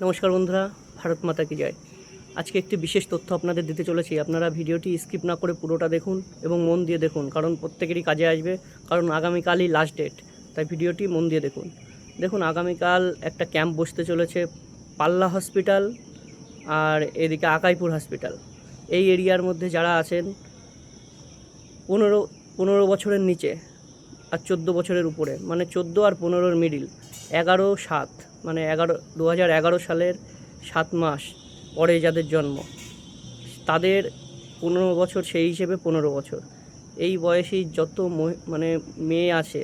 নমস্কার বন্ধুরা, ভারত মাতা কি জয়। আজকে একটি বিশেষ তথ্য আপনাদের দিতে চলেছি। আপনারা ভিডিওটি স্কিপ না করে পুরোটা দেখুন এবং মন দিয়ে দেখুন, কারণ প্রত্যেকেরই কাজে আসবে। কারণ আগামীকালই লাস্ট ডেট, তাই ভিডিওটি মন দিয়ে দেখুন। দেখুন, আগামীকাল একটা ক্যাম্প বসতে চলেছে পাল্লা হসপিটাল আর এদিকে আকাইপুর হসপিটাল। এই এরিয়ার মধ্যে যারা আছেন 15 বছরের নিচে আর 14 বছরের উপরে, মানে 14 আর 15-র মিডিল, 11/7 মানে 2011 সালের 7 মাস পরে যাদের জন্ম, তাদের 15 বছর, সেই হিসেবে 15 বছর এই বয়সী যত মেয়ে আছে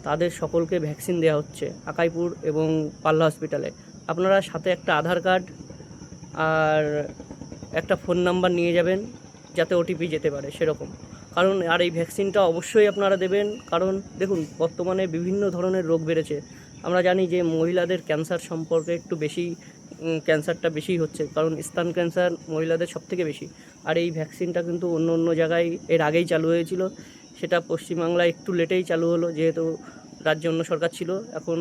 তাদের সকলকে ভ্যাকসিন দেওয়া হচ্ছে আকাইপুর এবং পাল্লা হসপিটালে। আপনারা সাথে একটা আধার কার্ড আর একটা ফোন নাম্বার নিয়ে যাবেন, যাতে ওটিপি যেতে পারে সেরকম। কারণ আর এই ভ্যাকসিনটা অবশ্যই আপনারা দেবেন। কারণ দেখুন, বর্তমানে বিভিন্ন ধরনের রোগ বেড়েছে। আমরা জানি যে মহিলাদের ক্যান্সার সম্পর্কে একটু বেশি, ক্যান্সারটা বেশি হচ্ছে, কারণ স্তন ক্যান্সার মহিলাদের সবথেকে বেশি। আর এই ভ্যাকসিনটা কিন্তু অন্য জায়গায় এর আগেই চালু হয়েছিল, সেটা পশ্চিমবাংলায় একটু লেটেই চালু হলো, যেহেতু রাজ্যে অন্য সরকার ছিল। এখন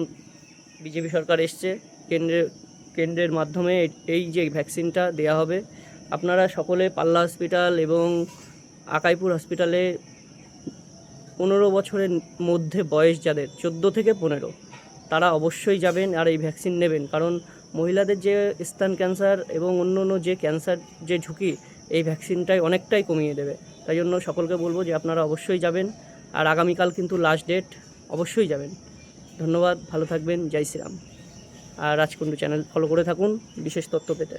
বিজেপি সরকার এসছে, কেন্দ্রের মাধ্যমে এই যে ভ্যাকসিনটা দেয়া হবে। আপনারা সকলে পাল্লা হসপিটাল এবং আকাইপুর হসপিটালে 15 বছরের মধ্যে বয়স যাদের, 14 থেকে 15, তারা অবশ্যই যাবেন আর এই ভ্যাকসিন নেবেন। কারণ মহিলাদের যে স্তন ক্যান্সার এবং অন্য যে ক্যান্সার যে ঝুঁকি, এই ভ্যাকসিনটাই অনেকটাই কমিয়ে দেবে। তাই জন্য সকলকে বলবো যে আপনারা অবশ্যই যাবেন। আর আগামীকাল কিন্তু লাস্ট ডেট, অবশ্যই যাবেন। ধন্যবাদ, ভালো থাকবেন, জয় শ্রীরাম। আর রাজকুণ্ডু চ্যানেল ফলো করে থাকুন বিশেষ তথ্য পেতে।